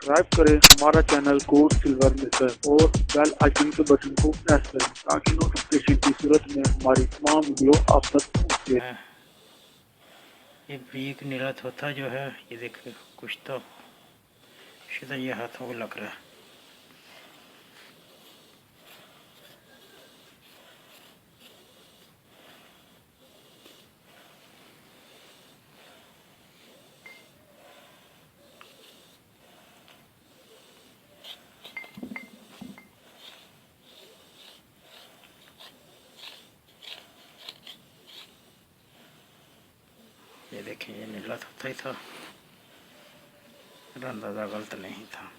Subscribe करें हमारा channel code silver लेकर और बेल आइकन के बटन को प्रेस करें ताकि नोटिफिकेशन की सूरत में हमारी तमाम वीडियो आप तक पहुँचे। ये ब्रेक निरत होता जो है, ये देखिए कुछ तो सीधा ये हाथों को लग रहा है। ये देखिए ये निरत होता ही था, अंदाज़ा गलत नहीं था।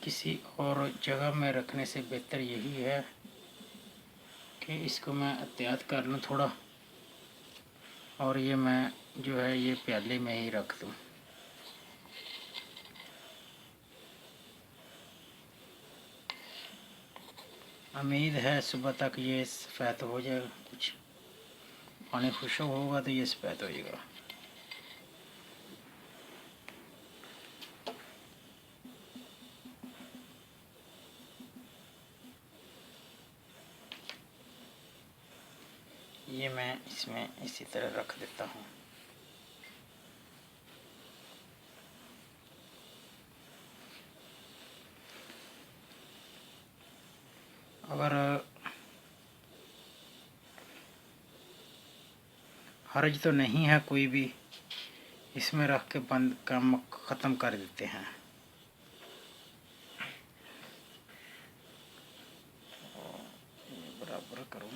किसी और जगह में रखने से बेहतर यही है कि इसको मैं एहतियात कर लूँ थोड़ा, और ये मैं जो है ये प्याले में ही रख दूँ। उम्मीद है सुबह तक ये सफ़ेद हो जाएगा, कुछ पानी खुश्क होगा तो ये सफ़ेद हो जाएगा। ये मैं इसमें इसी तरह रख देता हूँ। अगर हर्ज तो नहीं है कोई भी, इसमें रख के बंद काम ख़त्म कर देते हैं। बराबर करूँ,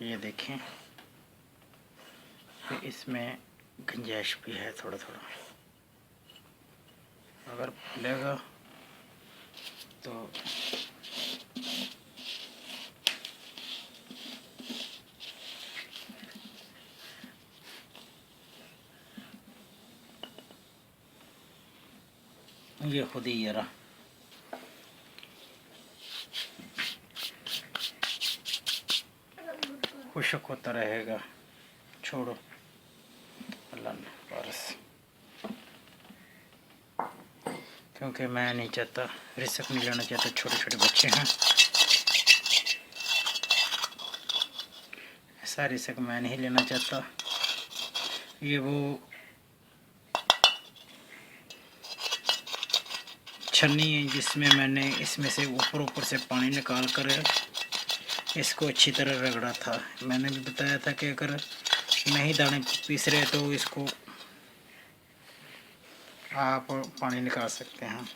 ये देखें कि इसमें गुंजाइश भी है थोड़ा थोड़ा, अगर फूलेगा तो ये खुद ही ये रहा। खुशक होता रहेगा, छोड़ो अल्लाह ने वारस, क्योंकि मैं नहीं चाहता, रिस्क नहीं लेना चाहता। छोटे छोटे बच्चे हैं, ऐसा रिस्क मैं नहीं लेना चाहता। ये वो छन्नी है जिसमें मैंने इसमें से ऊपर से पानी निकाल कर इसको अच्छी तरह रगड़ा था। मैंने भी बताया था कि अगर नहीं दाने पीस रहे तो इसको आप पानी निकाल सकते हैं।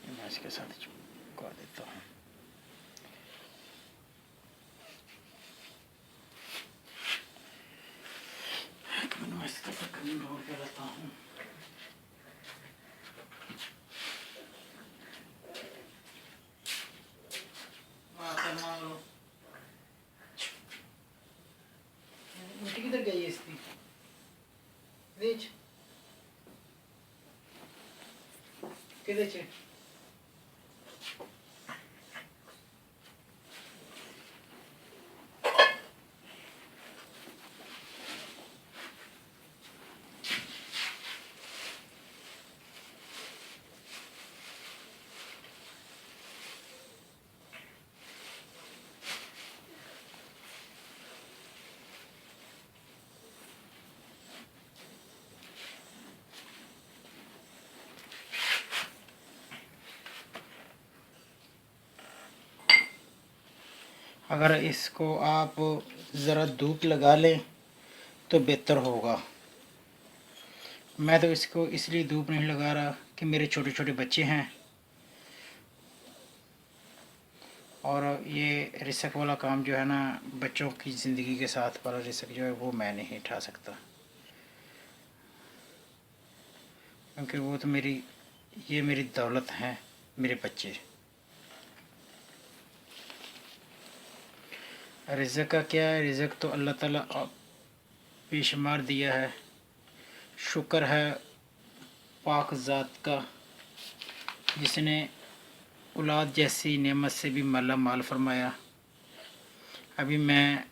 मैं इसके साथ चिपका देता हूँ। रहता हूँ मान लो मिट्टी किधर गई है इसकी, देख किधर चे अगर इसको आप ज़रा धूप लगा लें तो बेहतर होगा। मैं तो इसको इसलिए धूप नहीं लगा रहा कि मेरे छोटे छोटे बच्चे हैं और ये रिस्क वाला काम जो है ना, बच्चों की ज़िंदगी के साथ वाला रिस्क जो है वो मैं नहीं उठा सकता, क्योंकि वो तो ये मेरी दौलत है, मेरे बच्चे। रिज़्क़ का क्या है, रिज़्क़ तो अल्लाह ताला बेशुमार दिया है। शुक्र है पाक ज़ात का, जिसने औलाद जैसी नेमत से भी माला माल फरमाया। अभी मैं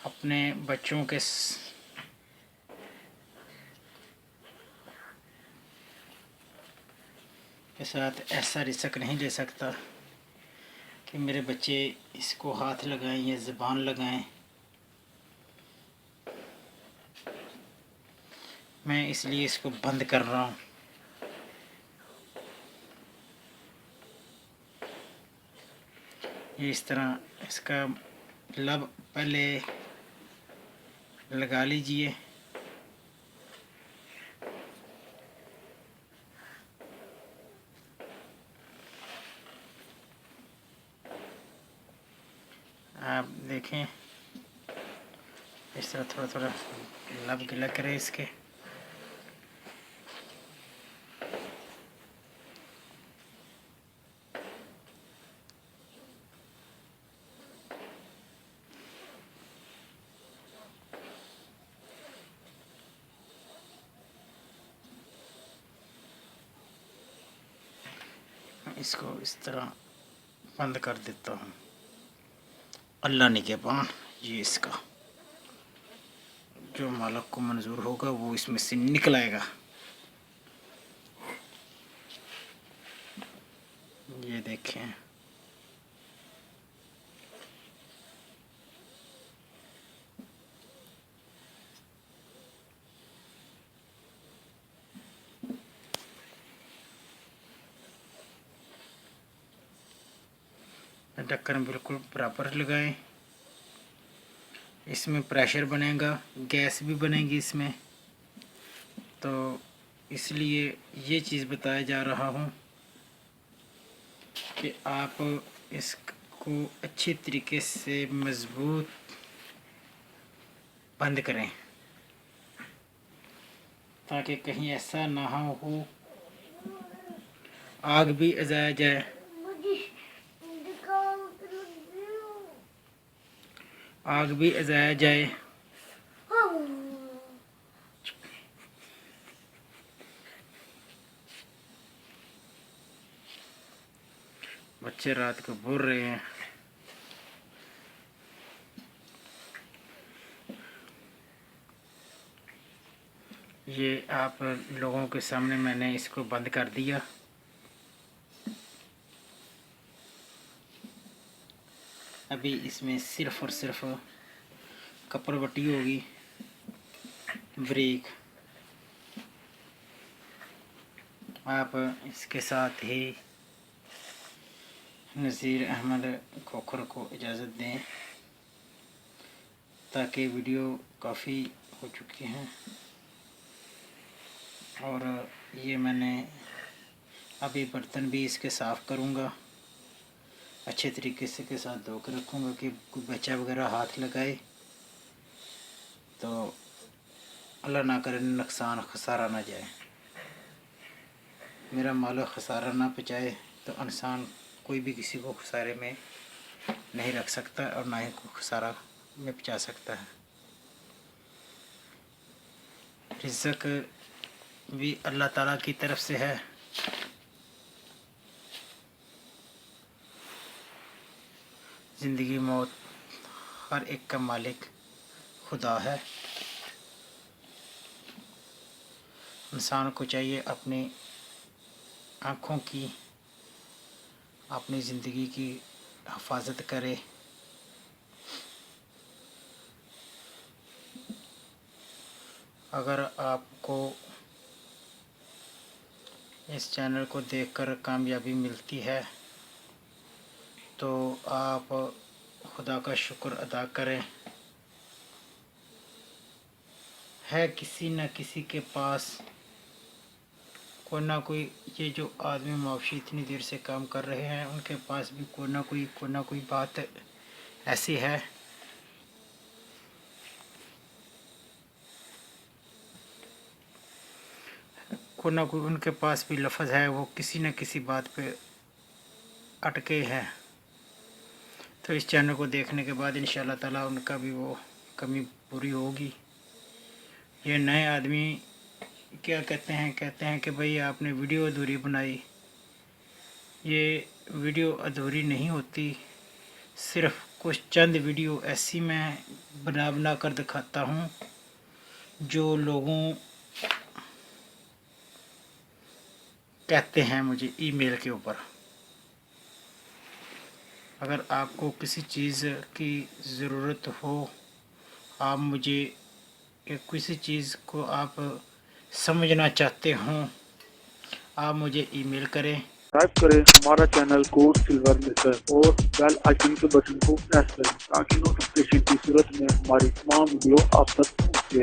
अपने बच्चों के साथ ऐसा रिस्क नहीं ले सकता कि मेरे बच्चे इसको हाथ लगाएं या ज़बान लगाएं। मैं इसलिए इसको बंद कर रहा हूँ। ये इस तरह इसका लब पहले लगा लीजिए। आप देखें इस तरह थोड़ा थोड़ा लब गिला करें इसके। इसको इस तरह बंद कर देता हूँ। अल्लाह निगहबान, ये इसका जो मालिक को मंजूर होगा वो इसमें से निकल आएगा। ये देखें, ढक्कन बिल्कुल बराबर लगाएं। इसमें प्रेशर बनेगा, गैस भी बनेगी इसमें, तो इसलिए ये चीज़ बताया जा रहा हूँ कि आप इसको अच्छी तरीके से मज़बूत बंद करें, ताकि कहीं ऐसा ना हो आग भी अजाया जाए, आग भी अजाया जाए। बच्चे रात को बोल रहे हैं। ये आप लोगों के सामने मैंने इसको बंद कर दिया। अभी इसमें सिर्फ़ और सिर्फ कपड़वटी होगी ब्रेक। आप इसके साथ ही नज़ीर अहमद खोखर को इजाज़त दें, ताकि वीडियो काफ़ी हो चुकी हैं और ये मैंने अभी बर्तन भी इसके साफ़ करूँगा, अच्छे तरीके से के साथ धो कर रखूँगा कि कोई बच्चा वगैरह हाथ लगाए तो अल्लाह ना करे नुकसान खसारा ना जाए। मेरा माल खसारा ना पहुँचाए तो इंसान कोई भी किसी को खसारे में नहीं रख सकता और ना ही कोई खसारा में पहुँचा सकता है। रिज़्क़ भी अल्लाह ताला की तरफ से है। ज़िंदगी मौत हर एक का मालिक खुदा है। इंसान को चाहिए अपनी आँखों की, अपनी ज़िंदगी की हिफाजत करे। अगर आपको इस चैनल को देखकर कामयाबी मिलती है तो आप खुदा का शुक्र अदा करें। है किसी न किसी के पास कोई ना कोई, ये जो आदमी मुआवशी इतनी देर से काम कर रहे हैं उनके पास भी कोई ना कोई बात ऐसी है। कोई ना कोई उनके पास भी लफ्ज़ है, वो किसी न किसी बात पे अटके हैं। तो इस चैनल को देखने के बाद इंशाल्लाह ताला उनका भी वो कमी पूरी होगी। ये नए आदमी क्या कहते हैं कि भाई आपने वीडियो अधूरी बनाई। ये वीडियो अधूरी नहीं होती, सिर्फ कुछ चंद वीडियो ऐसी मैं बना कर दिखाता हूँ जो लोगों कहते हैं मुझे ईमेल के ऊपर। अगर आपको किसी चीज़ की ज़रूरत हो, आप मुझे किसी चीज़ को आप समझना चाहते हों, आप मुझे ईमेल करें। सब्सक्राइब करें हमारा चैनल कोर्स सिल्वर लिखकर और बेल आइकन के बटन को प्रेस करें ताकि नोटिफिकेशन की सूरत में हमारी तमाम वीडियो आप तक पहुँचे।